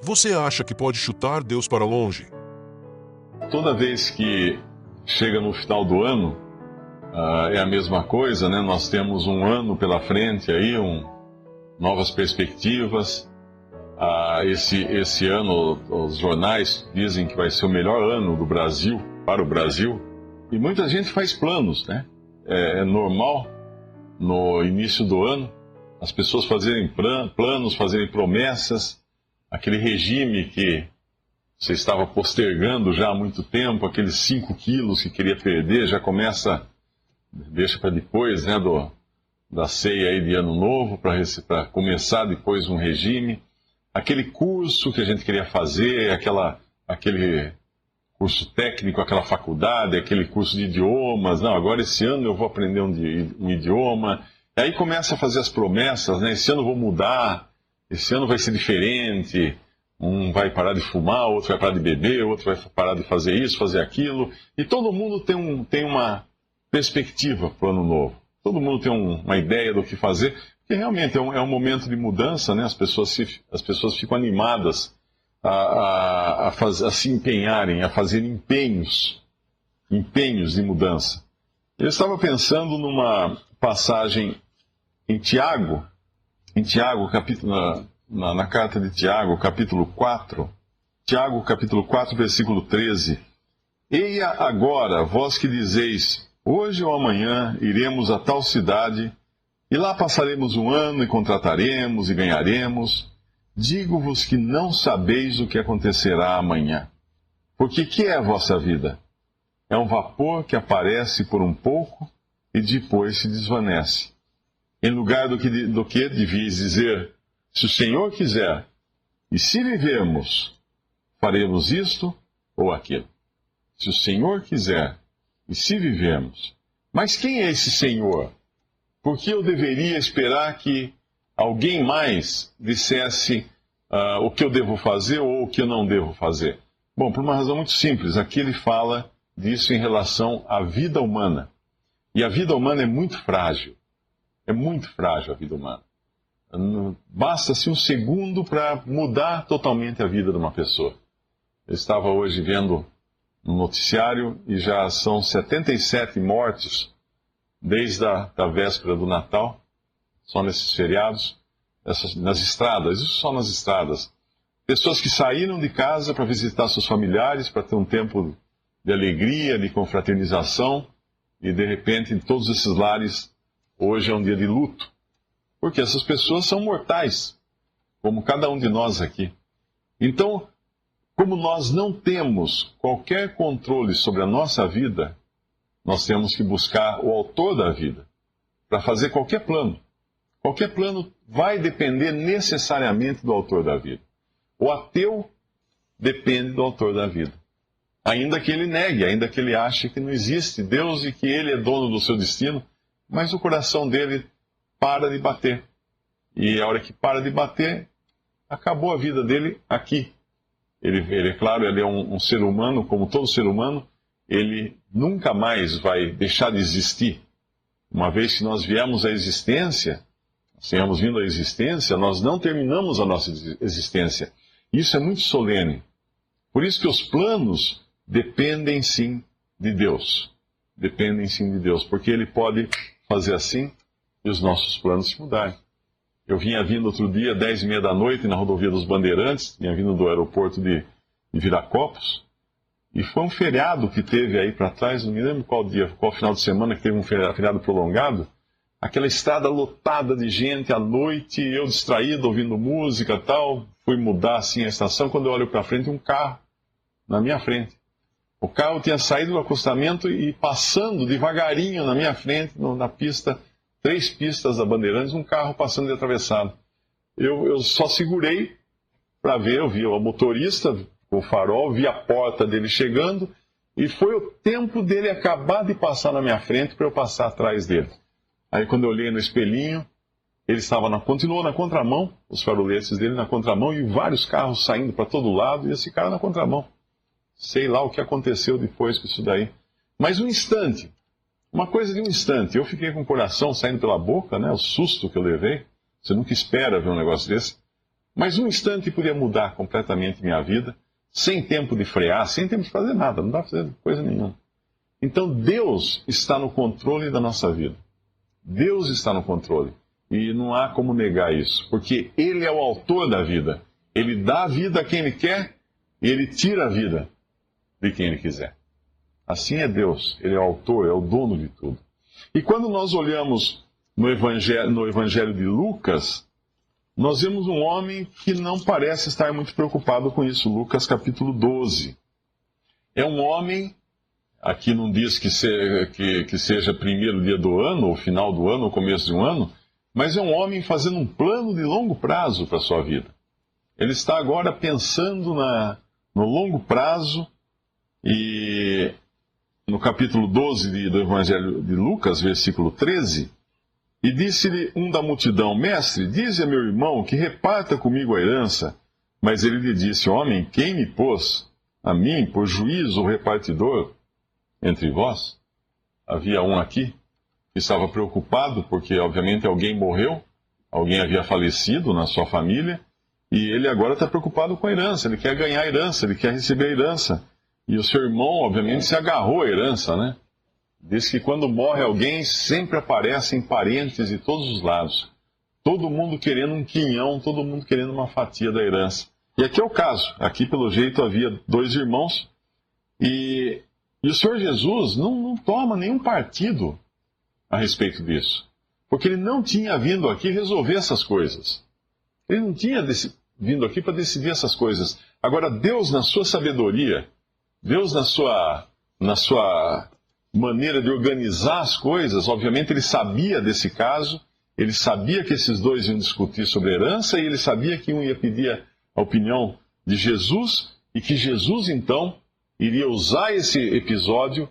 você acha que pode chutar Deus para longe? Toda vez que chega no final do ano, é a mesma coisa, né? Nós temos um ano pela frente aí, novas perspectivas. Esse ano, os jornais dizem que vai ser o melhor ano do Brasil, para o Brasil. E muita gente faz planos, né? É normal, no início do ano, as pessoas fazerem planos, fazerem promessas. Aquele regime que você estava postergando já há muito tempo, aqueles 5 quilos que queria perder, já deixa para depois, né, da ceia aí de Ano Novo, para começar depois um regime. Aquele curso que a gente queria fazer, aquele curso técnico, aquela faculdade, aquele curso de idiomas. Não, agora esse ano eu vou aprender um idioma. E aí começa a fazer as promessas, né? Esse ano eu vou mudar, esse ano vai ser diferente. Um vai parar de fumar, outro vai parar de beber, outro vai parar de fazer isso, fazer aquilo. E todo mundo tem uma perspectiva para o ano novo. Todo mundo tem uma ideia do que fazer, porque realmente é um momento de mudança, né? As pessoas ficam animadas a se empenharem, a fazer empenhos de mudança. Eu estava pensando numa passagem em Tiago, na carta de Tiago, capítulo 4, Tiago, capítulo 4, versículo 13. Eia agora, vós que dizeis, hoje ou amanhã iremos a tal cidade, e lá passaremos um ano e contrataremos e ganharemos. Digo-vos que não sabeis o que acontecerá amanhã. Porque que é a vossa vida? É um vapor que aparece por um pouco e depois se desvanece. Em lugar do que devias dizer, se o Senhor quiser, e se vivermos, faremos isto ou aquilo. Se o Senhor quiser, e se vivermos. Mas quem é esse Senhor? Por que eu deveria esperar que alguém mais dissesse o que eu devo fazer ou o que eu não devo fazer? Bom, por uma razão muito simples. Aqui ele fala disso em relação à vida humana. E a vida humana é muito frágil. É muito frágil a vida humana. Basta-se um segundo para mudar totalmente a vida de uma pessoa. Eu estava hoje vendo no noticiário e já são 77 mortos desde a véspera do Natal, só nesses feriados, nas estradas, isso só nas estradas. Pessoas que saíram de casa para visitar seus familiares, para ter um tempo de alegria, de confraternização, e de repente em todos esses lares, hoje é um dia de luto. Porque essas pessoas são mortais, como cada um de nós aqui. Então, como nós não temos qualquer controle sobre a nossa vida, nós temos que buscar o autor da vida para fazer qualquer plano. Qualquer plano vai depender necessariamente do autor da vida. O ateu depende do autor da vida. Ainda que ele negue, ainda que ele ache que não existe Deus e que ele é dono do seu destino, mas o coração dele para de bater. E a hora que para de bater, acabou a vida dele aqui. Ele é claro, ele é um ser humano, como todo ser humano, ele nunca mais vai deixar de existir. Uma vez que nós viemos à existência, tenhamos vindo à existência, nós não terminamos a nossa existência. Isso é muito solene. Por isso que os planos dependem sim de Deus. Dependem sim de Deus, porque Ele pode fazer assim e os nossos planos se mudarem. Eu vinha vindo outro dia, 10h30 da noite, na rodovia dos Bandeirantes, vinha vindo do aeroporto de Viracopos, e foi um feriado que teve aí para trás, não me lembro qual dia, qual final de semana que teve um feriado prolongado, aquela estrada lotada de gente à noite, eu distraído, ouvindo música e tal, fui mudar assim a estação, quando eu olho para frente, um carro na minha frente. O carro tinha saído do acostamento e passando devagarinho na minha frente, na pista, 3 pistas da Bandeirantes, um carro passando de atravessado. Eu só segurei para ver, eu vi o motorista, o farol, vi a porta dele chegando, e foi o tempo dele acabar de passar na minha frente para eu passar atrás dele. Aí quando eu olhei no espelhinho, ele continuou na contramão, os faroletes dele na contramão, e vários carros saindo para todo lado, e esse cara na contramão. Sei lá o que aconteceu depois com isso daí. Mas um instante, uma coisa de um instante, eu fiquei com o coração saindo pela boca, né? O susto que eu levei. Você nunca espera ver um negócio desse. Mas um instante podia mudar completamente minha vida, sem tempo de frear, sem tempo de fazer nada, não dá para fazer coisa nenhuma. Então Deus está no controle da nossa vida. Deus está no controle. E não há como negar isso, porque Ele é o autor da vida. Ele dá a vida a quem Ele quer e Ele tira a vida de quem Ele quiser. Assim é Deus. Ele é o autor, é o dono de tudo. E quando nós olhamos no Evangelho de Lucas, nós vemos um homem que não parece estar muito preocupado com isso. Lucas capítulo 12. É um homem, aqui não diz que seja primeiro dia do ano, ou final do ano, ou começo de um ano, mas é um homem fazendo um plano de longo prazo para a sua vida. Ele está agora pensando no longo prazo, e no capítulo 12 do Evangelho de Lucas, versículo 13, e disse-lhe um da multidão: Mestre, dize a meu irmão que reparta comigo a herança. Mas ele lhe disse: Homem, quem me pôs a mim por juiz ou repartidor entre vós? Havia um aqui que estava preocupado porque, obviamente, alguém morreu, alguém havia falecido na sua família, e ele agora está preocupado com a herança. Ele quer ganhar a herança, ele quer receber a herança. E o seu irmão, obviamente, se agarrou à herança, né? Diz que quando morre alguém, sempre aparecem parentes de todos os lados. Todo mundo querendo um quinhão, todo mundo querendo uma fatia da herança. E aqui é o caso. Aqui, pelo jeito, havia 2 irmãos. E o Senhor Jesus não toma nenhum partido a respeito disso. Porque Ele não tinha vindo aqui resolver essas coisas. Ele não tinha vindo aqui para decidir essas coisas. Agora, Deus, na sua sabedoria, Deus, na sua maneira de organizar as coisas, obviamente Ele sabia desse caso, Ele sabia que esses 2 iam discutir sobre herança, e Ele sabia que um ia pedir a opinião de Jesus, e que Jesus, então, iria usar esse episódio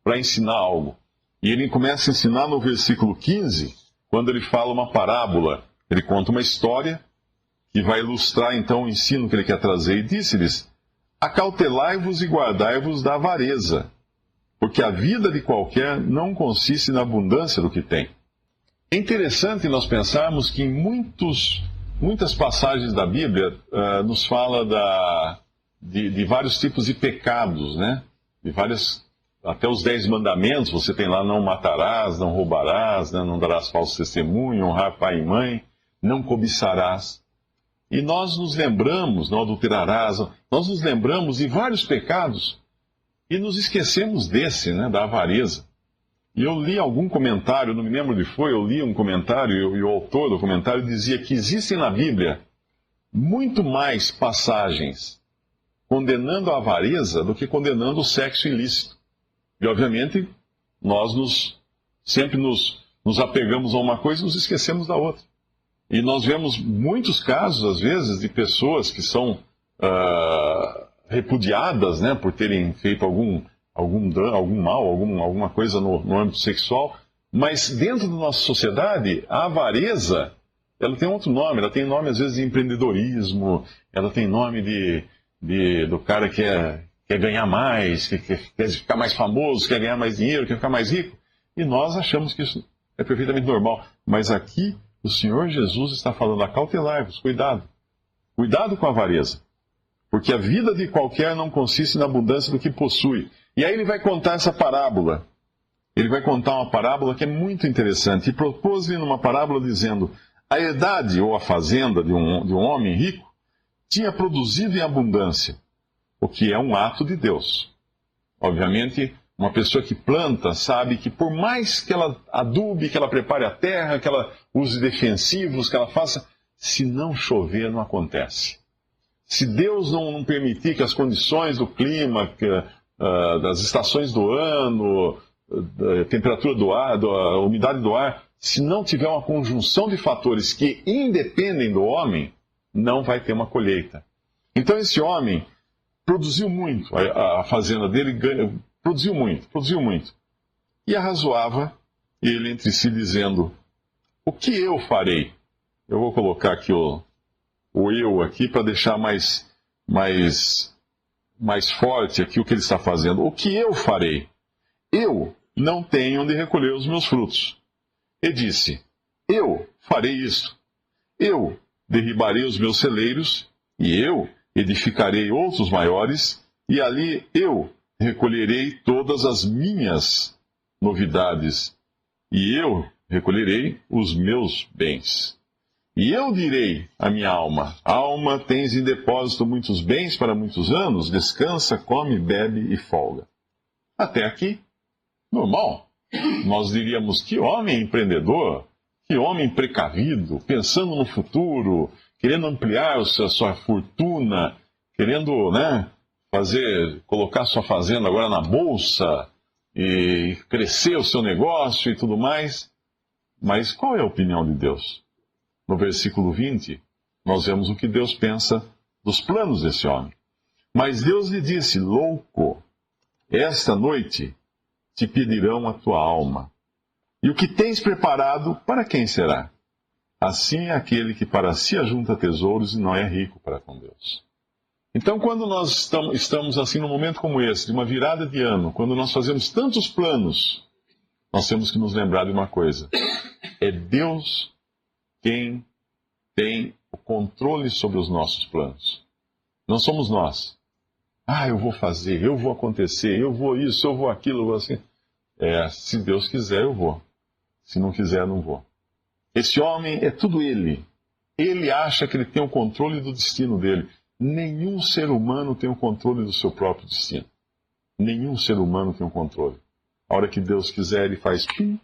para ensinar algo. E Ele começa a ensinar no versículo 15, quando Ele fala uma parábola. Ele conta uma história que vai ilustrar, então, o ensino que Ele quer trazer. E disse-lhes: Acautelai-vos e guardai-vos da avareza, porque a vida de qualquer não consiste na abundância do que tem. É interessante nós pensarmos que em muitas passagens da Bíblia nos fala de vários tipos de pecados, né? Até os 10 mandamentos, você tem lá: não matarás, não roubarás, né? Não darás falso testemunho, honrar pai e mãe, não cobiçarás. E nós nos lembramos, não adulterarás, nós nos lembramos de vários pecados e nos esquecemos desse, né, da avareza. E eu li algum comentário, não me lembro onde foi, eu li um comentário e o autor do comentário dizia que existem na Bíblia muito mais passagens condenando a avareza do que condenando o sexo ilícito. E, obviamente, nós sempre nos apegamos a uma coisa e nos esquecemos da outra. E nós vemos muitos casos, às vezes, de pessoas que são repudiadas, né, por terem feito algum mal, alguma coisa no âmbito sexual, mas dentro da nossa sociedade, a avareza, ela tem outro nome, ela tem nome, às vezes, de empreendedorismo, ela tem nome do cara que quer ganhar mais, que quer ficar mais famoso, quer ganhar mais dinheiro, quer ficar mais rico, e nós achamos que isso é perfeitamente normal. Mas aqui, o Senhor Jesus está falando: acautelai-vos, cuidado. Cuidado com a avareza. Porque a vida de qualquer não consiste na abundância do que possui. E aí ele vai contar essa parábola. Ele vai contar uma parábola que é muito interessante. E propôs-lhe numa parábola dizendo: a herdade ou a fazenda de um homem rico tinha produzido em abundância, o que é um ato de Deus. Obviamente, uma pessoa que planta sabe que por mais que ela adube, que ela prepare a terra, que ela use defensivos, que ela faça, se não chover, não acontece. Se Deus não permitir que as condições do clima, das estações do ano, da temperatura do ar, da umidade do ar, se não tiver uma conjunção de fatores que independem do homem, não vai ter uma colheita. Então esse homem produziu muito, a fazenda dele produziu muito. E arrazoava ele entre si dizendo: o que eu farei? Eu vou colocar aqui o eu aqui para deixar mais forte aqui o que ele está fazendo. O que eu farei? Eu não tenho onde recolher os meus frutos. E disse: eu farei isso. Eu derribarei os meus celeiros, e eu edificarei outros maiores, e ali eu recolherei todas as minhas novidades, e eu recolherei os meus bens. E eu direi à minha alma: alma, tens em depósito muitos bens para muitos anos, descansa, come, bebe e folga. Até aqui, normal. Nós diríamos: que homem empreendedor, que homem precavido, pensando no futuro, querendo ampliar a sua fortuna, querendo, colocar sua fazenda agora na bolsa e crescer o seu negócio e tudo mais. Mas qual é a opinião de Deus? No versículo 20, nós vemos o que Deus pensa dos planos desse homem. Mas Deus lhe disse: louco, esta noite te pedirão a tua alma. E o que tens preparado, para quem será? Assim é aquele que para si ajunta tesouros e não é rico para com Deus. Então, quando nós estamos assim num momento como esse, de uma virada de ano, quando nós fazemos tantos planos, nós temos que nos lembrar de uma coisa: é Deus quem tem o controle sobre os nossos planos. Não somos nós. Eu vou fazer, eu vou acontecer, eu vou isso, eu vou aquilo, eu vou assim. Se Deus quiser, eu vou. Se não quiser, eu não vou. Esse homem é tudo ele. Ele acha que ele tem o controle do destino dele. Nenhum ser humano tem o controle do seu próprio destino. Nenhum ser humano tem o controle. A hora que Deus quiser, ele faz pim,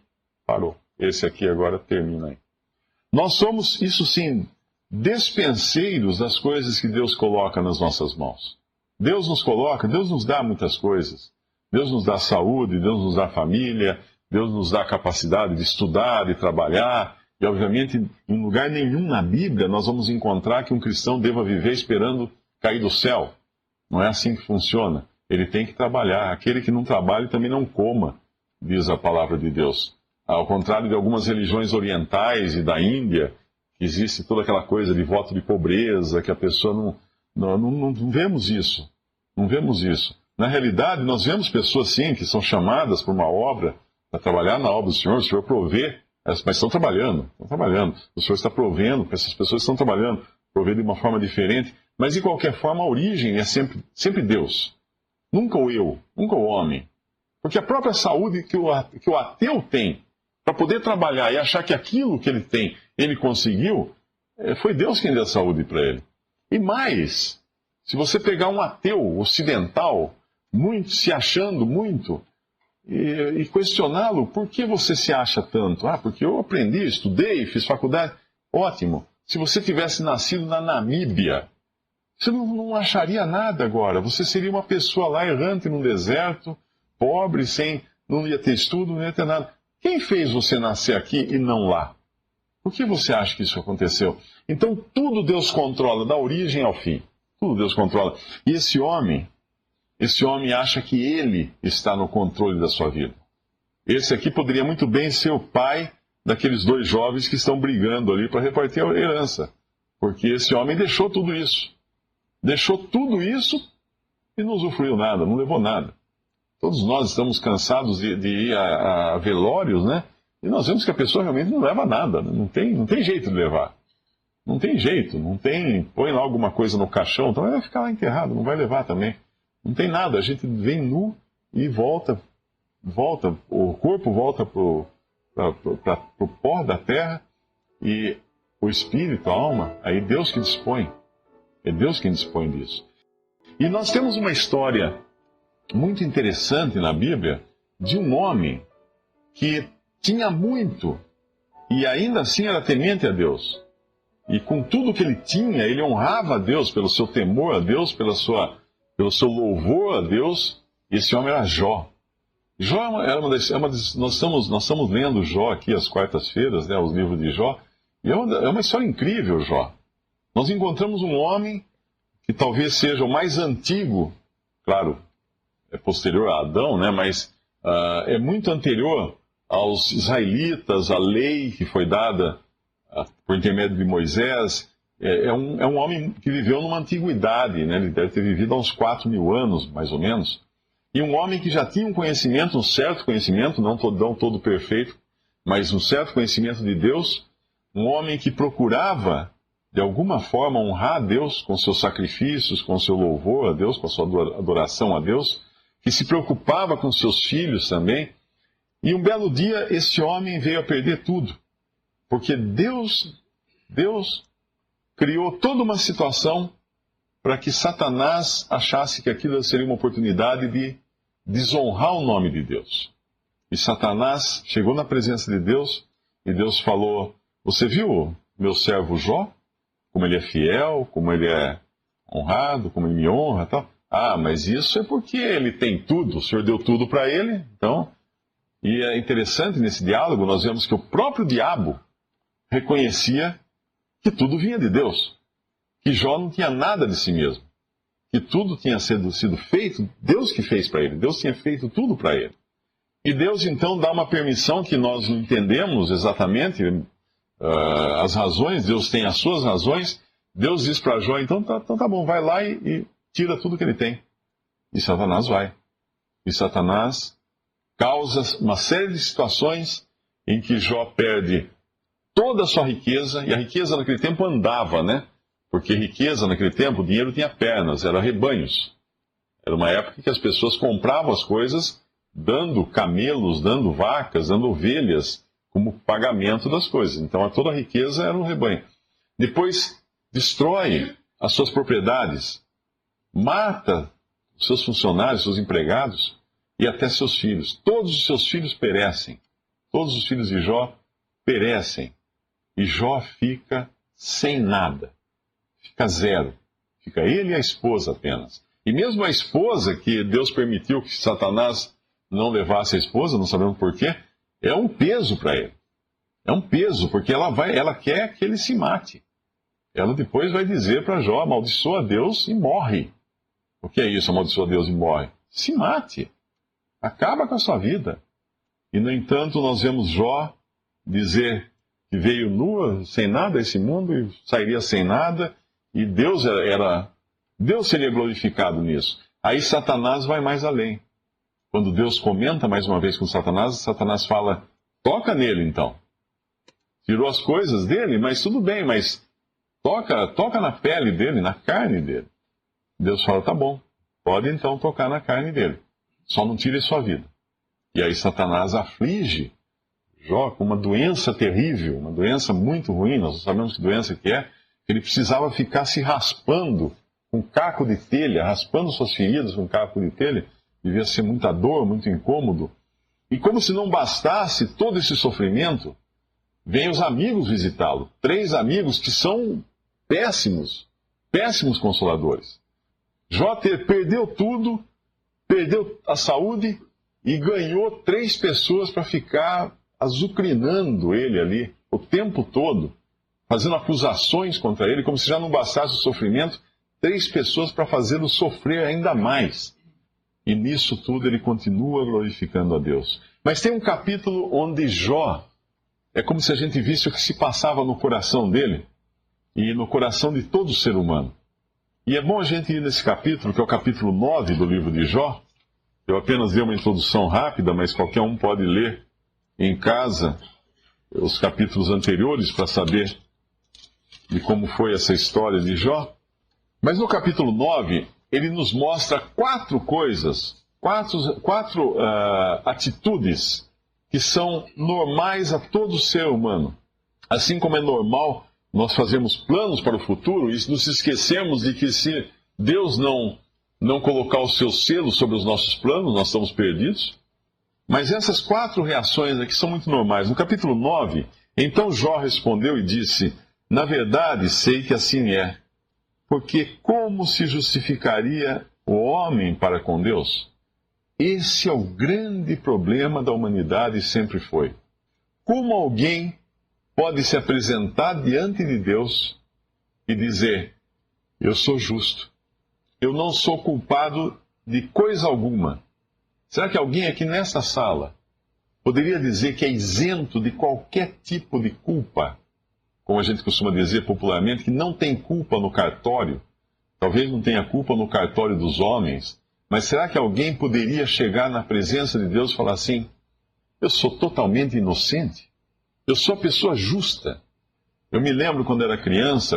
parou. Esse aqui agora termina aí. Nós somos, isso sim, despenseiros das coisas que Deus coloca nas nossas mãos. Deus nos coloca, Deus nos dá muitas coisas. Deus nos dá saúde, Deus nos dá família, Deus nos dá a capacidade de estudar, de trabalhar. E, obviamente, em lugar nenhum na Bíblia nós vamos encontrar que um cristão deva viver esperando cair do céu. Não é assim que funciona. Ele tem que trabalhar. Aquele que não trabalha também não coma, diz a palavra de Deus. Ao contrário de algumas religiões orientais e da Índia, que existe toda aquela coisa de voto de pobreza, que a pessoa não vemos isso. Não vemos isso. Na realidade, nós vemos pessoas, sim, que são chamadas por uma obra, para trabalhar na obra do Senhor. O Senhor provê, mas estão trabalhando. O Senhor está provendo, porque essas pessoas estão trabalhando, provê de uma forma diferente. Mas, de qualquer forma, a origem é sempre Deus. Nunca o eu, nunca o homem. Porque a própria saúde que o ateu tem, para poder trabalhar e achar que aquilo que ele tem, ele conseguiu, foi Deus quem deu a saúde para ele. E mais, se você pegar um ateu ocidental, se achando muito, e questioná-lo: por que você se acha tanto? Porque eu aprendi, estudei, fiz faculdade. Ótimo. Se você tivesse nascido na Namíbia, você não acharia nada agora. Você seria uma pessoa lá errante no deserto, pobre, não ia ter estudo, não ia ter nada. Quem fez você nascer aqui e não lá? Por que você acha que isso aconteceu? Então, tudo Deus controla, da origem ao fim. Tudo Deus controla. E esse homem acha que ele está no controle da sua vida. Esse aqui poderia muito bem ser o pai daqueles dois jovens que estão brigando ali para repartir a herança. Porque esse homem deixou tudo isso. Deixou tudo isso e não usufruiu nada, não levou nada. Todos nós estamos cansados de ir a velórios, né? E nós vemos que a pessoa realmente não leva nada. Não tem jeito de levar. Não tem jeito. Põe lá alguma coisa no caixão, então vai ficar lá enterrado, não vai levar também. Não tem nada. A gente vem nu e volta. O corpo volta para o pó da terra e o espírito, a alma, aí Deus que dispõe. É Deus quem dispõe disso. E nós temos uma história muito interessante na Bíblia de um homem que tinha muito e ainda assim era temente a Deus. E com tudo que ele tinha, ele honrava a Deus pelo seu temor a Deus, pelo seu louvor a Deus. Esse homem era Jó. Jó era nós estamos lendo Jó aqui às quartas-feiras, né, os livros de Jó, e é uma história incrível, Jó. Nós encontramos um homem que talvez seja o mais antigo, claro, é posterior a Adão, né, mas é muito anterior aos israelitas, a lei que foi dada por intermédio de Moisés. É um homem que viveu numa antiguidade, né? Ele deve ter vivido há uns 4.000 anos, mais ou menos. E um homem que já tinha um certo conhecimento, não todo perfeito, mas um certo conhecimento de Deus. Um homem que procurava de alguma forma, honrar a Deus com seus sacrifícios, com seu louvor a Deus, com a sua adoração a Deus, que se preocupava com seus filhos também. E um belo dia, esse homem veio a perder tudo, porque Deus criou toda uma situação para que Satanás achasse que aquilo seria uma oportunidade de desonrar o nome de Deus. E Satanás chegou na presença de Deus e Deus falou: você viu meu servo Jó? Como ele é fiel, como ele é honrado, como ele me honra e tal. Ah, mas isso é porque ele tem tudo, o Senhor deu tudo para ele. Então, e é interessante nesse diálogo, nós vemos que o próprio diabo reconhecia que tudo vinha de Deus, que Jó não tinha nada de si mesmo, que tudo tinha sido feito, Deus que fez para ele, Deus tinha feito tudo para ele. E Deus então dá uma permissão que nós não entendemos exatamente as razões, Deus tem as suas razões. Deus diz para Jó, então tá bom, vai lá e tira tudo que ele tem. E Satanás vai. E Satanás causa uma série de situações em que Jó perde toda a sua riqueza, e a riqueza naquele tempo andava, né? Porque riqueza naquele tempo, o dinheiro tinha pernas, era rebanhos. Era uma época que as pessoas compravam as coisas dando camelos, dando vacas, dando ovelhas como pagamento das coisas. Então toda a riqueza era um rebanho. Depois destrói as suas propriedades, mata os seus funcionários, seus empregados e até seus filhos. Todos os seus filhos perecem. Todos os filhos de Jó perecem. E Jó fica sem nada. Fica zero. Fica ele e a esposa apenas. E mesmo a esposa, que Deus permitiu que Satanás não levasse a esposa, não sabemos porquê, é um peso para ele. É um peso, porque ela quer que ele se mate. Ela depois vai dizer para Jó: amaldiçoa Deus e morre. O que é isso, amaldiçoa Deus e morre? Se mate. Acaba com a sua vida. E, no entanto, nós vemos Jó dizer que veio nua, sem nada a esse mundo, e sairia sem nada, e Deus seria glorificado nisso. Aí Satanás vai mais além. Quando Deus comenta mais uma vez com Satanás, Satanás fala: toca nele então. Tirou as coisas dele, mas tudo bem, mas toca na pele dele, na carne dele. Deus fala: tá bom, pode então tocar na carne dele, só não tire sua vida. E aí Satanás aflige Jó com uma doença terrível, uma doença muito ruim, nós não sabemos que doença que é. Ele precisava ficar se raspando com caco de telha, raspando suas feridas com caco de telha. Devia ser muita dor, muito incômodo. E como se não bastasse todo esse sofrimento, vêm os amigos visitá-lo. 3 amigos que são péssimos consoladores. Jó perdeu tudo, perdeu a saúde e ganhou 3 pessoas para ficar azucrinando ele ali o tempo todo, fazendo acusações contra ele, como se já não bastasse o sofrimento, 3 pessoas para fazê-lo sofrer ainda mais. E nisso tudo ele continua glorificando a Deus. Mas tem um capítulo onde Jó, é como se a gente visse o que se passava no coração dele e no coração de todo ser humano. E é bom a gente ir nesse capítulo, que é o capítulo 9 do livro de Jó. Eu apenas dei uma introdução rápida, mas qualquer um pode ler em casa os capítulos anteriores para saber de como foi essa história de Jó. Mas no capítulo 9, ele nos mostra 4 coisas, 4 atitudes que são normais a todo ser humano. Assim como é normal nós fazermos planos para o futuro e nos esquecemos de que se Deus não colocar o seu selo sobre os nossos planos, nós estamos perdidos. Mas essas 4 reações aqui são muito normais. No capítulo 9, então Jó respondeu e disse: na verdade sei que assim é, porque como se justificaria o homem para com Deus? Esse é o grande problema da humanidade e sempre foi. Como alguém pode se apresentar diante de Deus e dizer: eu sou justo, eu não sou culpado de coisa alguma? Será que alguém aqui nessa sala poderia dizer que é isento de qualquer tipo de culpa? Como a gente costuma dizer popularmente, que não tem culpa no cartório. Talvez não tenha culpa no cartório dos homens, mas será que alguém poderia chegar na presença de Deus e falar assim: eu sou totalmente inocente, eu sou a pessoa justa, Eu me lembro quando era criança,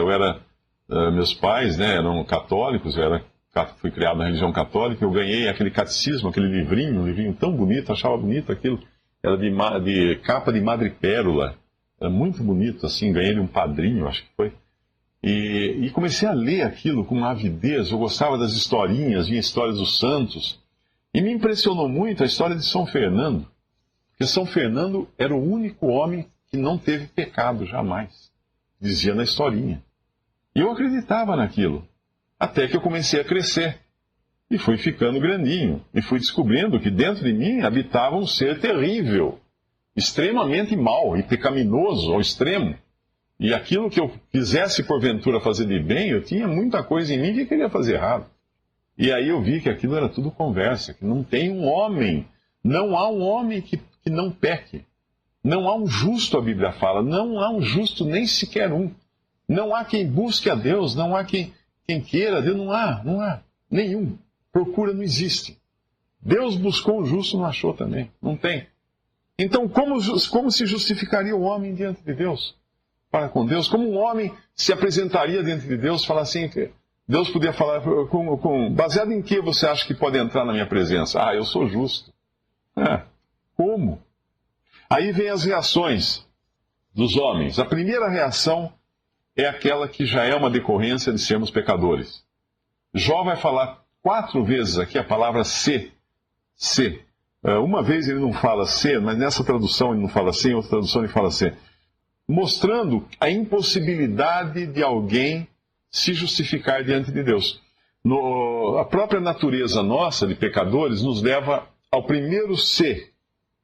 meus pais, né, eram católicos, fui criado na religião católica, eu ganhei aquele catecismo, aquele livrinho, um livrinho tão bonito, achava bonito aquilo, era de capa de madrepérola, era muito bonito, assim, ganhei de um padrinho, acho que foi. E comecei a ler aquilo com uma avidez, eu gostava das historinhas, vinha histórias dos santos, e me impressionou muito a história de São Fernando, porque São Fernando era o único homem que não teve pecado jamais, dizia na historinha. E eu acreditava naquilo, até que eu comecei a crescer, e fui ficando grandinho, e fui descobrindo que dentro de mim habitava um ser terrível, extremamente mau e pecaminoso ao extremo. E aquilo que eu quisesse porventura fazer de bem, eu tinha muita coisa em mim que queria fazer errado. E aí eu vi que aquilo era tudo conversa, que não tem um homem, não há um homem que não peque. Não há um justo, a Bíblia fala, não há um justo nem sequer um. Não há quem busque a Deus, não há quem queira a Deus, não há nenhum. Procura, não existe. Deus buscou um justo, não achou também, não tem. Então como se justificaria o homem diante de Deus? Para com Deus, como um homem se apresentaria diante de Deus, falar assim, Deus podia falar, baseado em que você acha que pode entrar na minha presença? Eu sou justo. Como? Aí vem as reações dos homens. A primeira reação é aquela que já é uma decorrência de sermos pecadores. Jó vai falar 4 vezes aqui a palavra se. Uma vez ele não fala se, mas nessa tradução ele não fala se, em outra tradução ele fala se. Mostrando a impossibilidade de alguém se justificar diante de Deus. A própria natureza nossa, de pecadores, nos leva ao primeiro se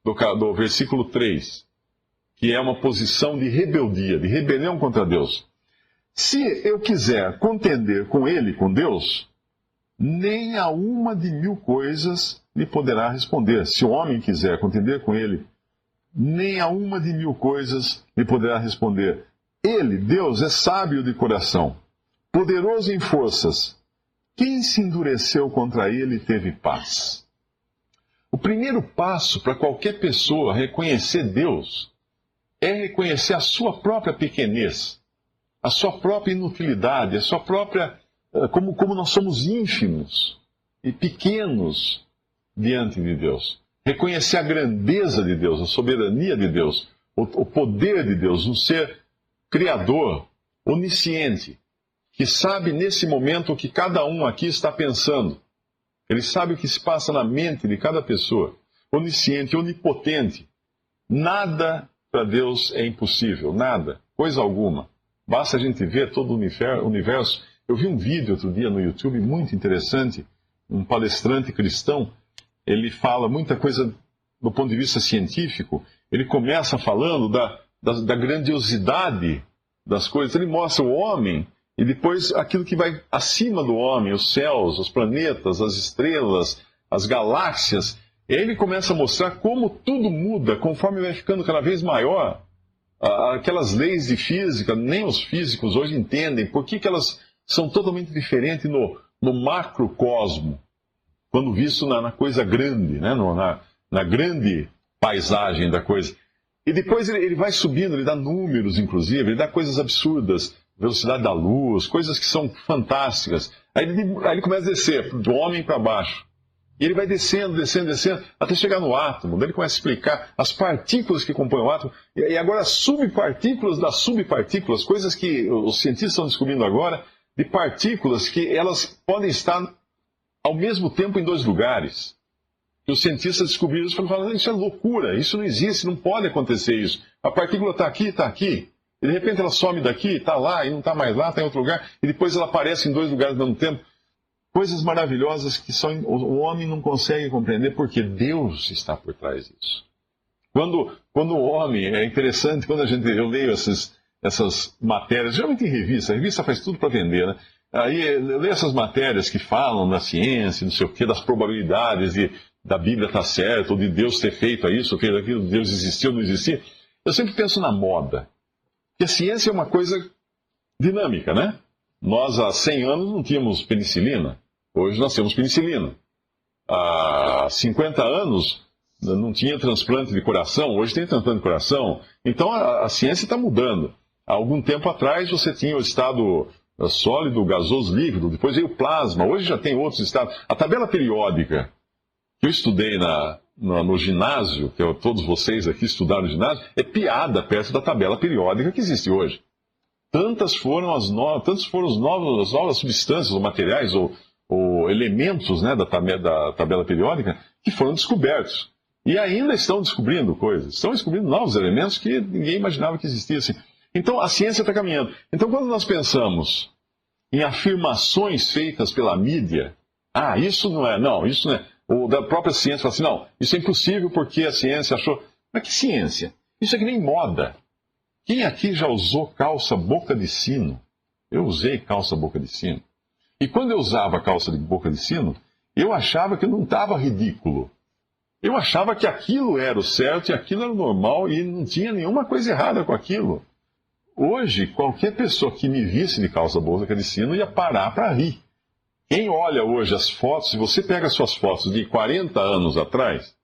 do versículo 3, que é uma posição de rebeldia, de rebelião contra Deus. Se eu quiser contender com ele, com Deus, nem a uma de 1000 coisas lhe poderá responder. Se o homem quiser contender com ele, nem a uma de 1000 coisas lhe poderá responder. Ele, Deus, é sábio de coração, poderoso em forças. Quem se endureceu contra ele teve paz. O primeiro passo para qualquer pessoa reconhecer Deus é reconhecer a sua própria pequenez, a sua própria inutilidade, a sua própria... Como nós somos ínfimos e pequenos diante de Deus. Reconhecer a grandeza de Deus, a soberania de Deus, o poder de Deus, um ser criador, onisciente, que sabe nesse momento o que cada um aqui está pensando. Ele sabe o que se passa na mente de cada pessoa. Onisciente, onipotente. Nada para Deus é impossível, nada, coisa alguma. Basta a gente ver todo o universo. Eu vi um vídeo outro dia no YouTube muito interessante, um palestrante cristão. Ele fala muita coisa do ponto de vista científico. Ele começa falando da grandiosidade das coisas. Ele mostra o homem e depois aquilo que vai acima do homem, os céus, os planetas, as estrelas, as galáxias. E aí ele começa a mostrar como tudo muda conforme vai ficando cada vez maior. Aquelas leis de física, nem os físicos hoje entendem por que elas são totalmente diferentes no macrocosmo, quando visto na coisa grande, né? na grande paisagem da coisa. E depois ele vai subindo, ele dá números, inclusive, ele dá coisas absurdas, velocidade da luz, coisas que são fantásticas. Aí ele começa a descer, do homem para baixo. E ele vai descendo, até chegar no átomo. Daí ele começa a explicar as partículas que compõem o átomo. E agora as subpartículas das subpartículas, coisas que os cientistas estão descobrindo agora, de partículas que elas podem estar ao mesmo tempo em 2 lugares. E os cientistas descobriram isso e falaram, isso é loucura, isso não existe, não pode acontecer isso. A partícula está aqui, e de repente ela some daqui, está lá, e não está mais lá, está em outro lugar, e depois ela aparece em 2 lugares ao mesmo tempo. Coisas maravilhosas que o homem não consegue compreender porque Deus está por trás disso. Quando o homem, é interessante, quando eu leio essas matérias, geralmente em revista, a revista faz tudo para vender, né? Aí eu leio essas matérias que falam da ciência, não sei o quê, das probabilidades da Bíblia estar certa, ou de Deus ter feito isso, feito aquilo, Deus existiu ou não existia. Eu sempre penso na moda. Porque a ciência é uma coisa dinâmica, né? Nós, há 100 anos, não tínhamos penicilina. Hoje nós temos penicilina. Há 50 anos não tinha transplante de coração. Hoje tem transplante de coração. Então a ciência está mudando. Há algum tempo atrás você tinha o estado sólido, gasoso, líquido, depois veio o plasma, hoje já tem outros estados. A tabela periódica que eu estudei no ginásio, que todos vocês aqui estudaram no ginásio, é piada perto da tabela periódica que existe hoje. Tantas foram as novas substâncias ou materiais ou elementos, né, da tabela periódica que foram descobertos. E ainda estão descobrindo coisas. Estão descobrindo novos elementos que ninguém imaginava que existissem. Então, a ciência está caminhando. Então, quando nós pensamos em afirmações feitas pela mídia, isso não é. Ou da própria ciência fala assim, não, isso é impossível porque a ciência achou. Mas que ciência? Isso é que nem moda. Quem aqui já usou calça boca de sino? Eu usei calça boca de sino. E quando eu usava calça de boca de sino, eu achava que não estava ridículo. Eu achava que aquilo era o certo e aquilo era o normal e não tinha nenhuma coisa errada com aquilo. Hoje, qualquer pessoa que me visse de calça boca de sino ia parar para rir. Quem olha hoje as fotos, se você pega suas fotos de 40 anos atrás,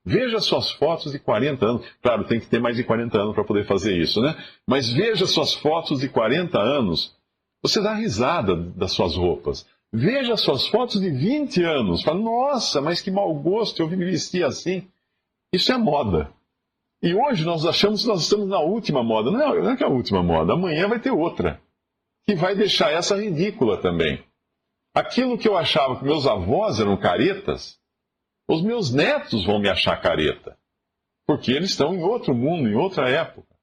veja suas fotos de 40 anos. Claro, tem que ter mais de 40 anos para poder fazer isso, né? Mas veja suas fotos de 40 anos, você dá risada das suas roupas. Veja suas fotos de 20 anos. Fala, nossa, mas que mau gosto, eu me vestir assim. Isso é moda. E hoje nós achamos que nós estamos na última moda. Não é que é a última moda. Amanhã vai ter outra, que vai deixar essa ridícula também. Aquilo que eu achava que meus avós eram caretas, os meus netos vão me achar careta. Porque eles estão em outro mundo, em outra época.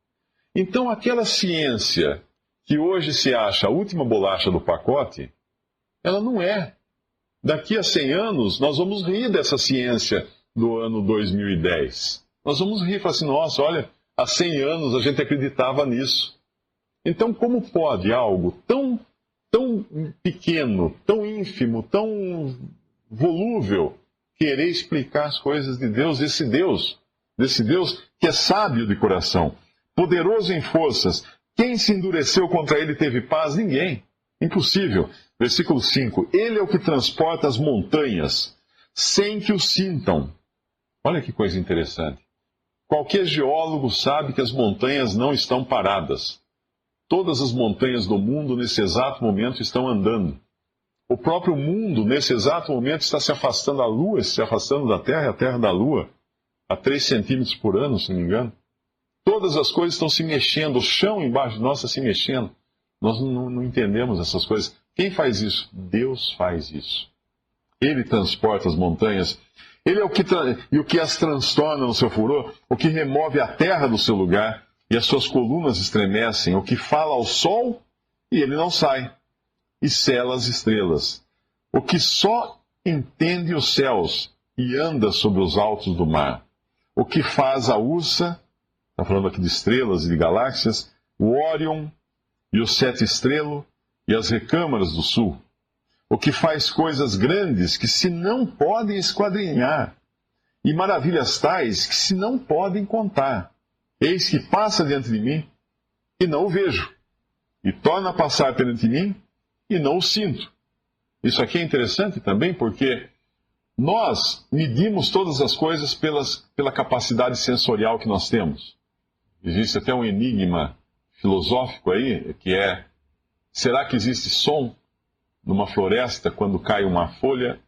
Então aquela ciência que hoje se acha a última bolacha do pacote, ela não é. Daqui a 100 anos, nós vamos rir dessa ciência do ano 2010. Nós vamos rir e falar assim, nossa, olha, há 100 anos a gente acreditava nisso. Então, como pode algo tão pequeno, tão ínfimo, tão volúvel, querer explicar as coisas de Deus, desse Deus que é sábio de coração, poderoso em forças? Quem se endureceu contra ele teve paz? Ninguém. Impossível. Versículo 5. Ele é o que transporta as montanhas sem que o sintam. Olha que coisa interessante. Qualquer geólogo sabe que as montanhas não estão paradas. Todas as montanhas do mundo, nesse exato momento, estão andando. O próprio mundo, nesse exato momento, está se afastando da Lua, se afastando da Terra e a Terra da Lua, a 3 centímetros por ano, se não me engano. Todas as coisas estão se mexendo, o chão embaixo de nós está se mexendo. Nós não entendemos essas coisas. Quem faz isso? Deus faz isso. Ele transporta as montanhas. Ele é o que as transtorna no seu furor, o que remove a terra do seu lugar e as suas colunas estremecem, o que fala ao sol e ele não sai, e sela as estrelas, o que só entende os céus e anda sobre os altos do mar, o que faz a Ursa, está falando aqui de estrelas e de galáxias, o Órion e o Sete Estrelo e as recâmaras do sul, o que faz coisas grandes que se não podem esquadrinhar, e maravilhas tais que se não podem contar. Eis que passa diante de mim e não o vejo, e torna a passar perante mim e não o sinto. Isso aqui é interessante também porque nós medimos todas as coisas pela capacidade sensorial que nós temos. Existe até um enigma filosófico aí, que é: será que existe som numa floresta quando cai uma folha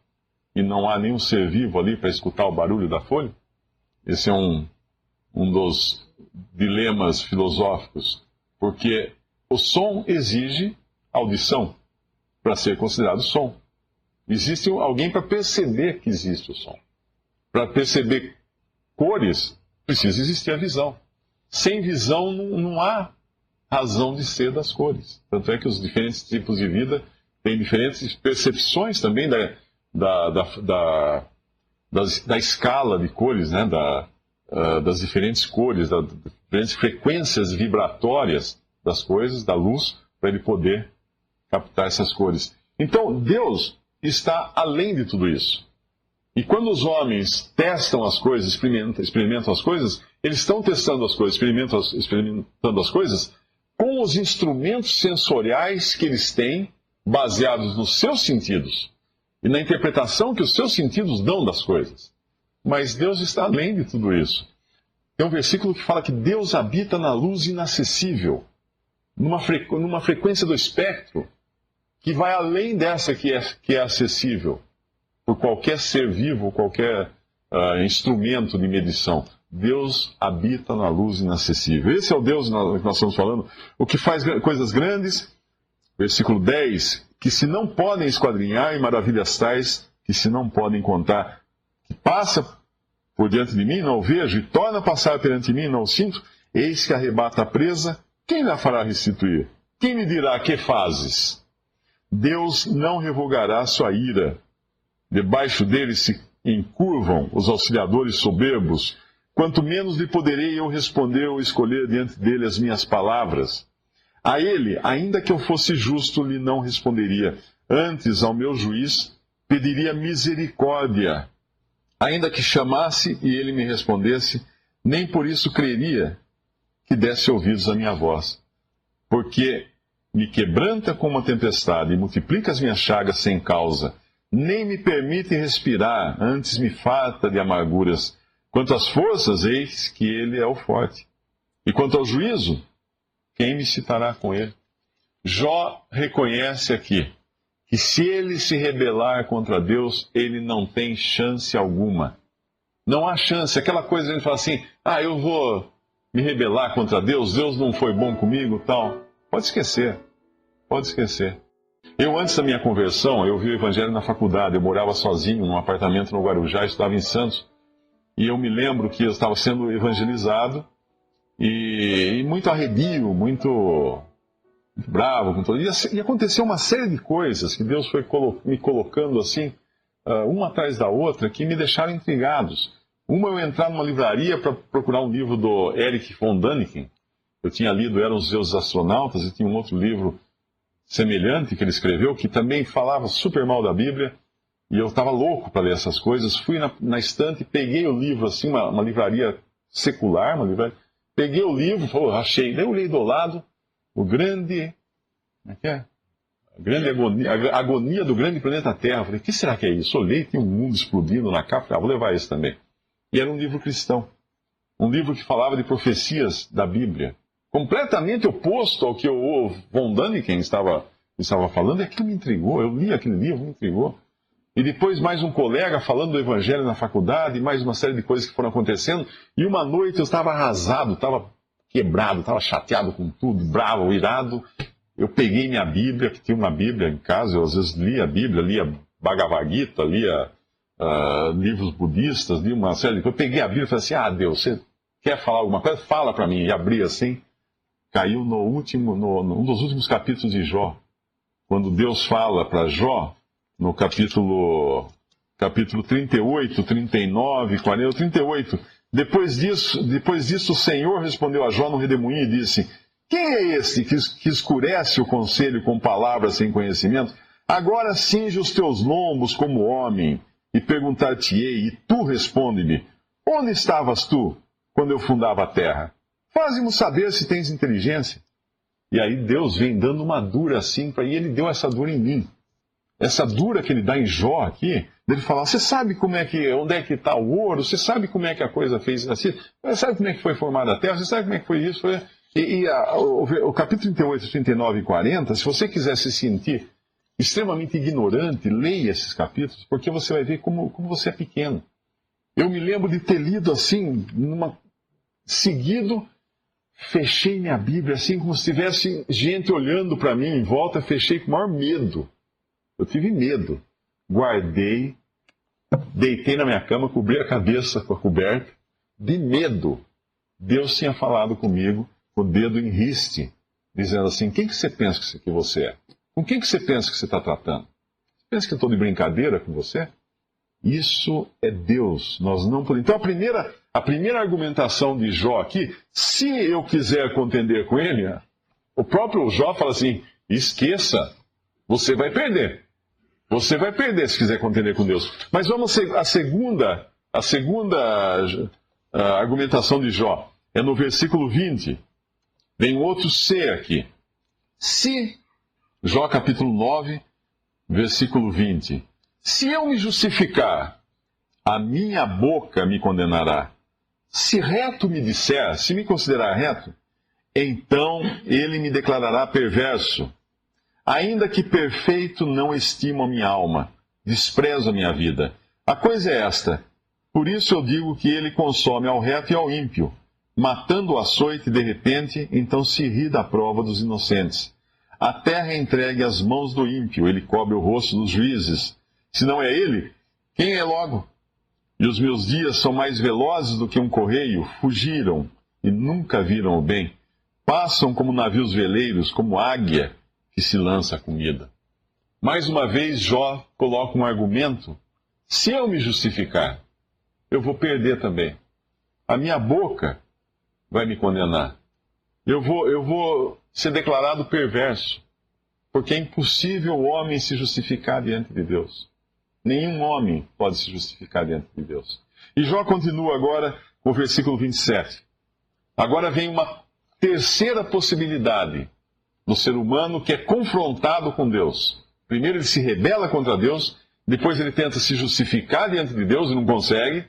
e não há nenhum ser vivo ali para escutar o barulho da folha? Esse é um dos dilemas filosóficos, porque o som exige audição para ser considerado som. Existe alguém para perceber que existe o som. Para perceber cores, precisa existir a visão. Sem visão não há razão de ser das cores. Tanto é que os diferentes tipos de vida têm diferentes percepções também da escala de cores, né? Das diferentes cores, das diferentes frequências vibratórias das coisas, da luz, para ele poder captar essas cores. Então, Deus está além de tudo isso. E quando os homens testam as coisas, experimentam as coisas, eles estão testando as coisas, experimentando as coisas com os instrumentos sensoriais que eles têm, baseados nos seus sentidos e na interpretação que os seus sentidos dão das coisas. Mas Deus está além de tudo isso. Tem um versículo que fala que Deus habita na luz inacessível. numa frequência do espectro que vai além dessa que é acessível por qualquer ser vivo, qualquer instrumento de medição. Deus habita na luz inacessível. Esse é o Deus que nós estamos falando, o que faz coisas grandes, versículo 10, que se não podem esquadrinhar, e maravilhas tais que se não podem contar, que passa por diante de mim, não o vejo, e torna a passar perante mim, não o sinto, eis que arrebata a presa, quem a fará restituir? Quem me dirá, que fazes? Deus não revogará sua ira. Debaixo dele se encurvam os auxiliadores soberbos, quanto menos lhe poderei eu responder ou escolher diante dele as minhas palavras. A ele, ainda que eu fosse justo, lhe não responderia. Antes, ao meu juiz, pediria misericórdia. Ainda que chamasse e ele me respondesse, nem por isso creria que desse ouvidos à minha voz. Porque me quebranta como uma tempestade e multiplica as minhas chagas sem causa. Nem me permite respirar, antes me farta de amarguras. Quanto às forças, eis que ele é o forte. E quanto ao juízo, quem me citará com ele? Jó reconhece aqui que se ele se rebelar contra Deus, ele não tem chance alguma. Não há chance. Aquela coisa de ele falar assim, eu vou me rebelar contra Deus, Deus não foi bom comigo, tal. Pode esquecer. Pode esquecer. Eu, antes da minha conversão, eu vi o Evangelho na faculdade. Eu morava sozinho num apartamento no Guarujá, estudava em Santos. E eu me lembro que eu estava sendo evangelizado e muito arredio, muito bravo com tudo. E aconteceu uma série de coisas que Deus foi me colocando assim, uma atrás da outra, que me deixaram intrigados. Uma, eu entrar numa livraria para procurar um livro do Erich von Däniken. Eu tinha lido Eram os Deuses Astronautas e tinha um outro livro semelhante que ele escreveu, que também falava super mal da Bíblia. E eu estava louco para ler essas coisas. Fui na estante, peguei o livro, assim, uma livraria secular, peguei o livro, achei. Daí eu olhei do lado, o grande... Como é que é? A agonia do grande planeta Terra. Falei, o que será que é isso? Olhei, tinha um mundo explodindo na capa. Vou levar esse também. E era um livro cristão. Um livro que falava de profecias da Bíblia. Completamente oposto ao que o von Däniken estava falando. E aquilo me intrigou. Eu li aquele livro, me intrigou. E depois mais um colega falando do Evangelho na faculdade, mais uma série de coisas que foram acontecendo. E uma noite eu estava arrasado, estava quebrado, estava chateado com tudo, bravo, irado. Eu peguei minha Bíblia, que tinha uma Bíblia em casa, eu às vezes lia a Bíblia, lia Bhagavad Gita, lia livros budistas, lia uma série de coisas. Eu peguei a Bíblia e falei assim, Deus, você quer falar alguma coisa? Fala para mim. E abri assim, caiu num dos últimos capítulos de Jó. Quando Deus fala para Jó, no capítulo 38, 39, 40, 38. Depois disso, o Senhor respondeu a Jó no redemoinho e disse, quem é esse que escurece o conselho com palavras sem conhecimento? Agora cinge os teus lombos como homem, e perguntar-te-ei, e tu responde-me, onde estavas tu, quando eu fundava a terra? Faze-mo saber se tens inteligência. E aí Deus vem dando uma dura assim, e ele deu essa dura em mim. Essa dura que ele dá em Jó aqui, dele falar, você sabe onde é que está o ouro? Você sabe como é que a coisa fez assim? Você sabe como é que foi formada a terra? Você sabe como é que foi isso? O capítulo 38, 39 e 40, se você quiser se sentir extremamente ignorante, leia esses capítulos, porque você vai ver como você é pequeno. Eu me lembro de ter lido assim, seguido, fechei minha Bíblia assim, como se tivesse gente olhando para mim em volta, fechei com o maior medo. Eu tive medo. Guardei, deitei na minha cama, cobri a cabeça com a coberta, de medo. Deus tinha falado comigo, com o dedo em riste, dizendo assim, quem que você pensa que você é? Com quem que você pensa que você está tratando? Você pensa que eu estou de brincadeira com você? Isso é Deus. Nós não podemos. Então a primeira argumentação de Jó aqui, se eu quiser contender com ele, o próprio Jó fala assim, esqueça, você vai perder. Você vai perder se quiser contender com Deus. Mas vamos a segunda argumentação de Jó. É no versículo 20. Vem outro se aqui. Se, Jó capítulo 9, versículo 20. Se eu me justificar, a minha boca me condenará. Se reto me disser, se me considerar reto, então ele me declarará perverso. Ainda que perfeito, não estimo a minha alma, desprezo a minha vida. A coisa é esta: por isso eu digo que ele consome ao reto e ao ímpio, matando o açoite de repente, então se ri da prova dos inocentes. A terra é entregue às mãos do ímpio, ele cobre o rosto dos juízes. Se não é ele, quem é logo? E os meus dias são mais velozes do que um correio, fugiram e nunca viram o bem. Passam como navios veleiros, como águia que se lança a comida. Mais uma vez, Jó coloca um argumento: se eu me justificar, eu vou perder também. A minha boca vai me condenar. Eu vou ser declarado perverso, porque é impossível o homem se justificar diante de Deus. Nenhum homem pode se justificar diante de Deus. E Jó continua agora com o versículo 27. Agora vem uma terceira possibilidade do ser humano que é confrontado com Deus. Primeiro ele se rebela contra Deus, depois ele tenta se justificar diante de Deus e não consegue.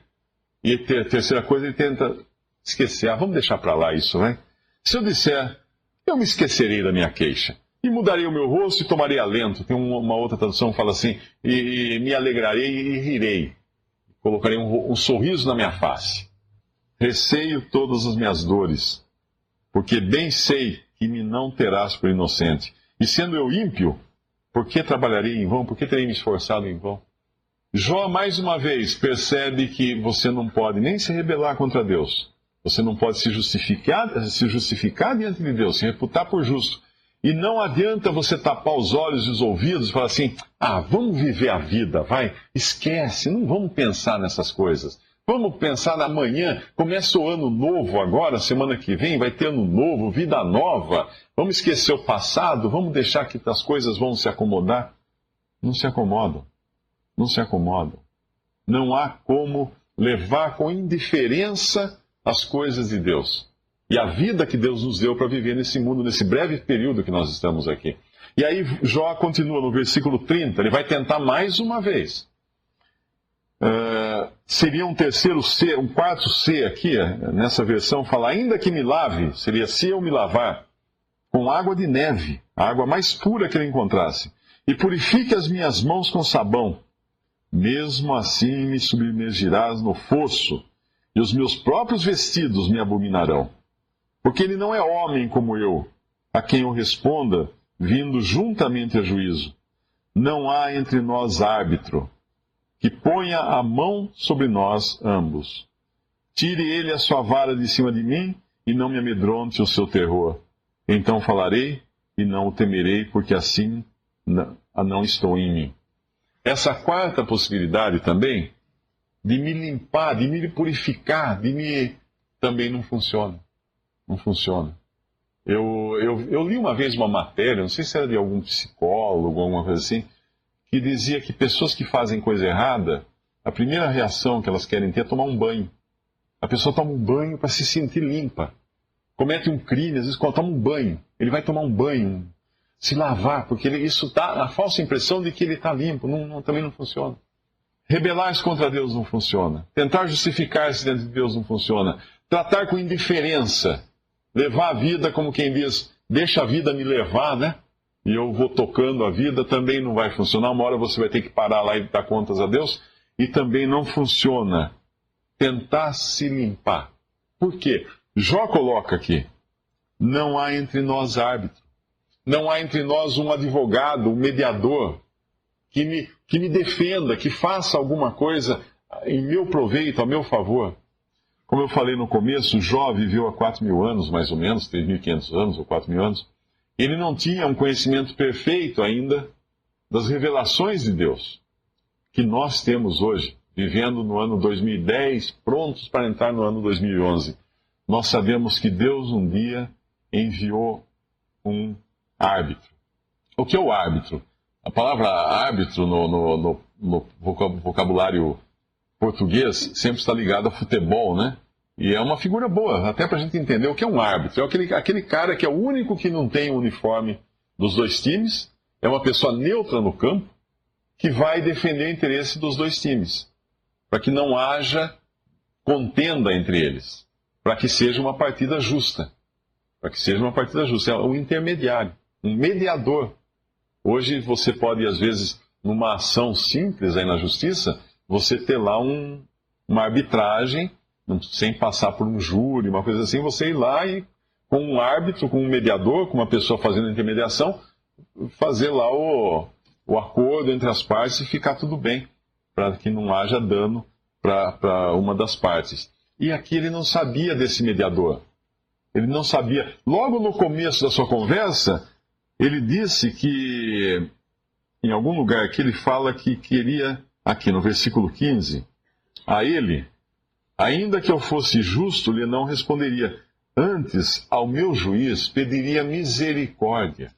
E a terceira coisa, ele tenta esquecer. Vamos deixar para lá isso, né? Se eu disser, eu me esquecerei da minha queixa, e mudarei o meu rosto e tomarei alento. Tem uma outra tradução que fala assim, e me alegrarei e rirei. Colocarei um sorriso na minha face. Receio todas as minhas dores, porque bem sei que me não terás por inocente. E sendo eu ímpio, por que trabalharei em vão? Por que terei me esforçado em vão? Jó, mais uma vez, percebe que você não pode nem se rebelar contra Deus. Você não pode se justificar diante de Deus, se reputar por justo. E não adianta você tapar os olhos e os ouvidos e falar assim, vamos viver a vida, vai, esquece, não vamos pensar nessas coisas. Vamos pensar na manhã, começa o ano novo agora, semana que vem, vai ter ano novo, vida nova. Vamos esquecer o passado, vamos deixar que as coisas vão se acomodar. Não se acomodam. Não se acomodam. Não há como levar com indiferença as coisas de Deus. E a vida que Deus nos deu para viver nesse mundo, nesse breve período que nós estamos aqui. E aí Jó continua no versículo 30, ele vai tentar mais uma vez. Seria um terceiro C, um quarto C aqui, nessa versão, fala, ainda que me lave, seria se eu me lavar, com água de neve, a água mais pura que ele encontrasse, e purifique as minhas mãos com sabão, mesmo assim me submergirás no fosso, e os meus próprios vestidos me abominarão. Porque ele não é homem como eu, a quem eu responda, vindo juntamente a juízo. Não há entre nós árbitro, que ponha a mão sobre nós ambos. Tire ele a sua vara de cima de mim, e não me amedronte o seu terror. Então falarei, e não o temerei, porque assim não estou em mim. Essa quarta possibilidade também, de me limpar, de me purificar, também não funciona. Não funciona. Eu li uma vez uma matéria, não sei se era de algum psicólogo, alguma coisa assim, que dizia que pessoas que fazem coisa errada, a primeira reação que elas querem ter é tomar um banho. A pessoa toma um banho para se sentir limpa. Comete um crime, às vezes quando toma um banho, ele vai tomar um banho, se lavar, porque isso dá a falsa impressão de que ele está limpo. Também não funciona. Rebelar-se contra Deus não funciona. Tentar justificar-se diante de Deus não funciona. Tratar com indiferença, levar a vida como quem diz, deixa a vida me levar, né? E eu vou tocando a vida, também não vai funcionar. Uma hora você vai ter que parar lá e dar contas a Deus. E também não funciona tentar se limpar. Por quê? Jó coloca aqui, não há entre nós árbitro. Não há entre nós um advogado, um mediador, que me defenda, que faça alguma coisa em meu proveito, a meu favor. Como eu falei no começo, Jó viveu há 4.000 anos, mais ou menos, 3.500 anos ou 4.000 anos. Ele não tinha um conhecimento perfeito ainda das revelações de Deus, que nós temos hoje, vivendo no ano 2010, prontos para entrar no ano 2011. Nós sabemos que Deus um dia enviou um árbitro. O que é o árbitro? A palavra árbitro no vocabulário português sempre está ligada a futebol, né? E é uma figura boa, até para a gente entender o que é um árbitro. É aquele cara que é o único que não tem o uniforme dos dois times, é uma pessoa neutra no campo, que vai defender o interesse dos dois times, para que não haja contenda entre eles, para que seja uma partida justa, para que seja uma partida justa. É um intermediário, um mediador. Hoje você pode, às vezes, numa ação simples aí na justiça, você ter lá uma arbitragem, sem passar por um júri, uma coisa assim, você ir lá e, com um árbitro, com um mediador, com uma pessoa fazendo a intermediação, fazer lá o acordo entre as partes e ficar tudo bem, para que não haja dano para uma das partes. E aqui ele não sabia desse mediador. Ele não sabia. Logo no começo da sua conversa, ele disse que, em algum lugar aqui, ele fala que queria, aqui no versículo 15, a ele, ainda que eu fosse justo, lhe não responderia. Antes, ao meu juiz, pediria misericórdia.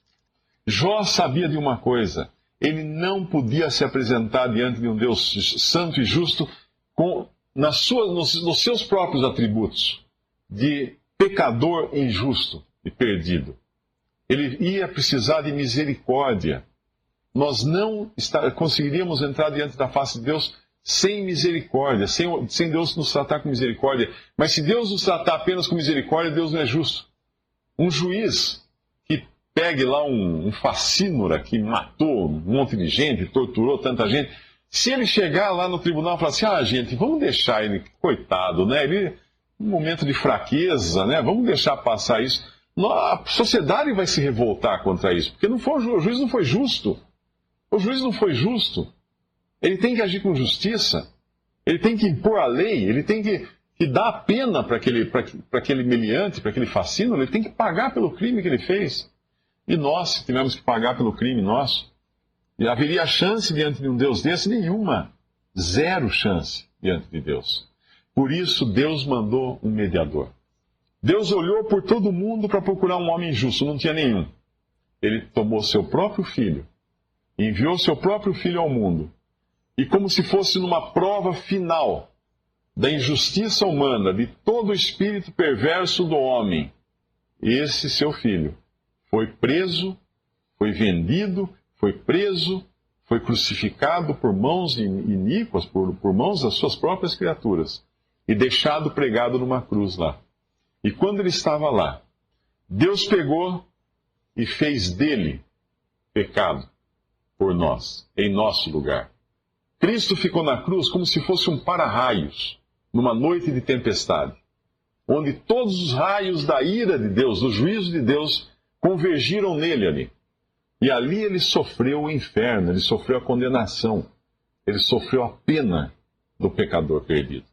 Jó sabia de uma coisa: ele não podia se apresentar diante de um Deus santo e justo nos seus próprios atributos de pecador injusto e perdido. Ele ia precisar de misericórdia. Nós não conseguiríamos entrar diante da face de Deus sem misericórdia, sem Deus nos tratar com misericórdia. Mas se Deus nos tratar apenas com misericórdia, Deus não é justo. Um juiz que pegue lá um facínora que matou um monte de gente, torturou tanta gente, se ele chegar lá no tribunal e falar assim, gente, vamos deixar ele, coitado, né? Ele, um momento de fraqueza, né? Vamos deixar passar isso. A sociedade vai se revoltar contra isso, porque o juiz não foi justo. O juiz não foi justo. Ele tem que agir com justiça. Ele tem que impor a lei. Ele tem que dar a pena para aquele meliante, para aquele facínora. Ele tem que pagar pelo crime que ele fez. E nós, se tivermos que pagar pelo crime nosso, e haveria chance diante de um Deus desse? Nenhuma. Zero chance diante de Deus. Por isso, Deus mandou um mediador. Deus olhou por todo mundo para procurar um homem justo. Não tinha nenhum. Ele tomou seu próprio filho, enviou seu próprio filho ao mundo. E como se fosse numa prova final da injustiça humana, de todo o espírito perverso do homem, esse seu filho foi preso, foi vendido, foi preso, foi crucificado por mãos iníquas, por mãos das suas próprias criaturas, e deixado pregado numa cruz lá. E quando ele estava lá, Deus pegou e fez dele pecado por nós, em nosso lugar. Cristo ficou na cruz como se fosse um para-raios, numa noite de tempestade, onde todos os raios da ira de Deus, do juízo de Deus, convergiram nele ali. E ali ele sofreu o inferno, ele sofreu a condenação, ele sofreu a pena do pecador perdido.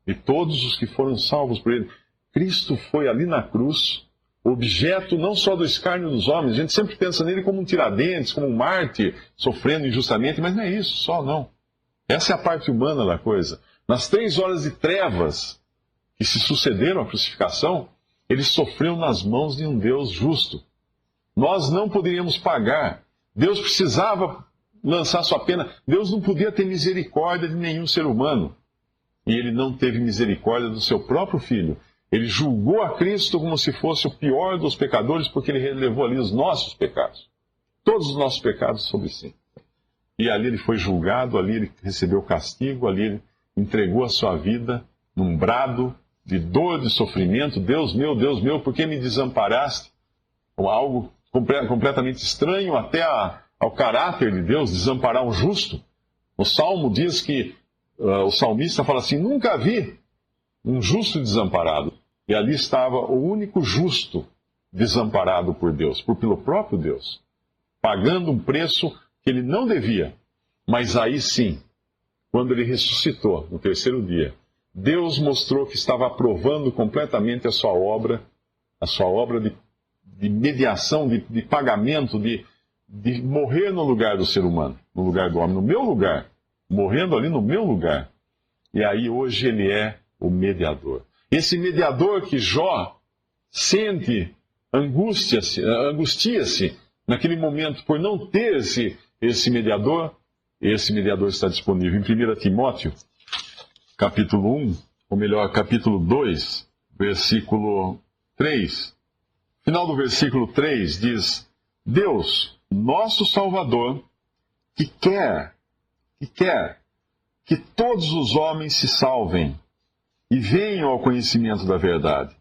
E todos os que foram salvos por ele. Cristo foi ali na cruz, objeto não só do escárnio dos homens. A gente sempre pensa nele como um tiradentes, como um mártir, sofrendo injustamente, mas não é isso só, não. Essa é a parte humana da coisa. Nas 3 horas de trevas que se sucederam à crucificação, ele sofreu nas mãos de um Deus justo. Nós não poderíamos pagar. Deus precisava lançar sua pena. Deus não podia ter misericórdia de nenhum ser humano. E ele não teve misericórdia do seu próprio filho. Ele julgou a Cristo como se fosse o pior dos pecadores, porque ele relevou ali os nossos pecados. Todos os nossos pecados sobre si. E ali ele foi julgado, ali ele recebeu castigo, ali ele entregou a sua vida num brado de dor, de sofrimento. Deus meu, por que me desamparaste? Algo completamente estranho até ao caráter de Deus, desamparar um justo. O Salmo diz que o salmista fala assim, nunca vi um justo desamparado. E ali estava o único justo desamparado por Deus, pelo próprio Deus, pagando um preço que ele não devia. Mas aí sim, quando ele ressuscitou no 3º dia, Deus mostrou que estava aprovando completamente a sua obra de mediação, de pagamento, de morrer no lugar do ser humano, no lugar do homem, no meu lugar, morrendo ali no meu lugar. E aí hoje ele é o mediador. Esse mediador que Jó sente, angustia-se naquele momento por não ter esse mediador está disponível em 1 Timóteo, capítulo 1, ou melhor, capítulo 2, versículo 3. Final do versículo 3 diz, Deus, nosso Salvador, que quer que todos os homens se salvem e venham ao conhecimento da verdade.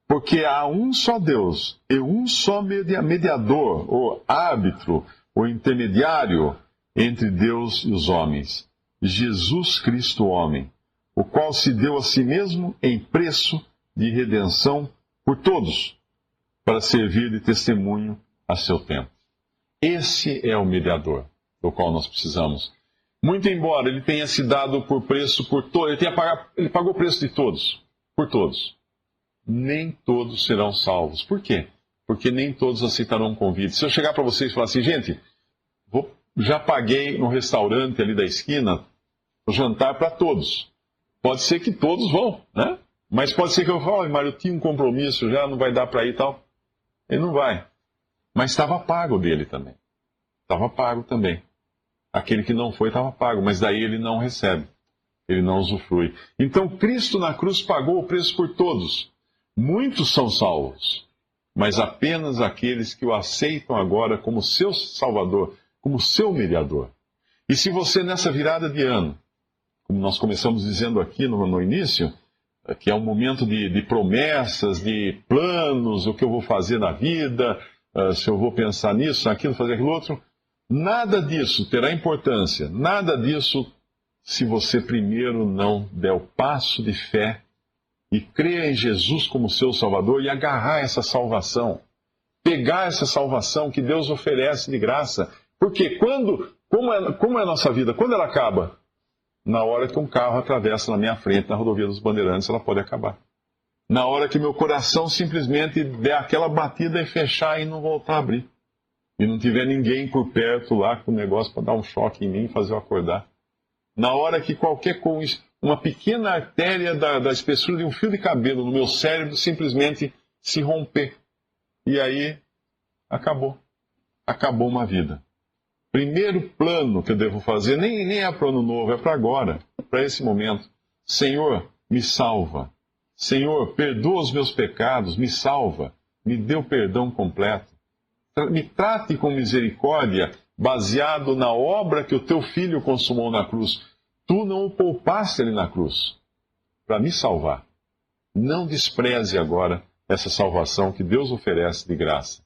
Porque há um só Deus e um só mediador, ou árbitro, ou intermediário entre Deus e os homens, Jesus Cristo homem, o qual se deu a si mesmo em preço de redenção por todos, para servir de testemunho a seu tempo. Esse é o mediador do qual nós precisamos. Muito embora ele tenha se dado por preço por todos, ele pagou o preço de todos, por todos. Nem todos serão salvos. Por quê? Porque nem todos aceitarão um convite. Se eu chegar para vocês e falar assim, gente, já paguei no restaurante ali da esquina o jantar para todos. Pode ser que todos vão, né? Mas pode ser que eu fale, Mário, eu tinha um compromisso já, não vai dar para ir e tal. Ele não vai. Mas estava pago dele também. Estava pago também. Aquele que não foi estava pago, mas daí ele não recebe. Ele não usufrui. Então Cristo na cruz pagou o preço por todos. Muitos são salvos, mas apenas aqueles que o aceitam agora como seu Salvador, como seu mediador. E se você nessa virada de ano, como nós começamos dizendo aqui no início, que é um momento de promessas, de planos, o que eu vou fazer na vida, se eu vou pensar nisso, naquilo, fazer aquilo outro, nada disso terá importância, nada disso se você primeiro não der o passo de fé e crer em Jesus como seu Salvador e agarrar essa salvação. Pegar essa salvação que Deus oferece de graça. Porque como é a nossa vida? Quando ela acaba? Na hora que um carro atravessa na minha frente, na rodovia dos Bandeirantes, ela pode acabar. Na hora que meu coração simplesmente der aquela batida e fechar e não voltar a abrir. E não tiver ninguém por perto lá com o negócio para dar um choque em mim e fazer eu acordar. Na hora que qualquer coisa, uma pequena artéria da espessura de um fio de cabelo no meu cérebro simplesmente se romper. E aí, acabou. Acabou uma vida. Primeiro plano que eu devo fazer, nem é para o ano novo, é para agora, para esse momento. Senhor, me salva. Senhor, perdoa os meus pecados, me salva. Me dê o perdão completo. Me trate com misericórdia, baseado na obra que o teu filho consumou na cruz. Tu não o poupaste ali na cruz para me salvar. Não despreze agora essa salvação que Deus oferece de graça.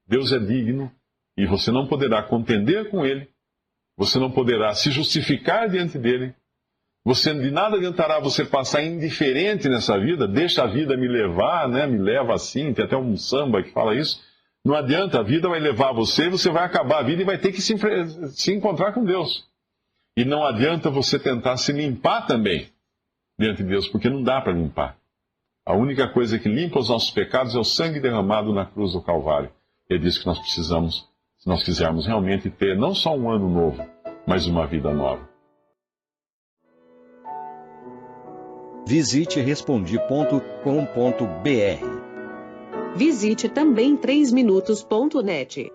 Deus é digno e você não poderá contender com Ele, você não poderá se justificar diante dEle, de nada adiantará você passar indiferente nessa vida, deixa a vida me levar, né? Me leva assim, tem até um samba que fala isso. Não adianta, a vida vai levar você vai acabar a vida e vai ter que se encontrar com Deus. E não adianta você tentar se limpar também diante de Deus, porque não dá para limpar. A única coisa que limpa os nossos pecados é o sangue derramado na cruz do Calvário. É disso que nós precisamos, se nós quisermos realmente ter não só um ano novo, mas uma vida nova. Visite Respondi.com.br. Visite também 3minutos.net.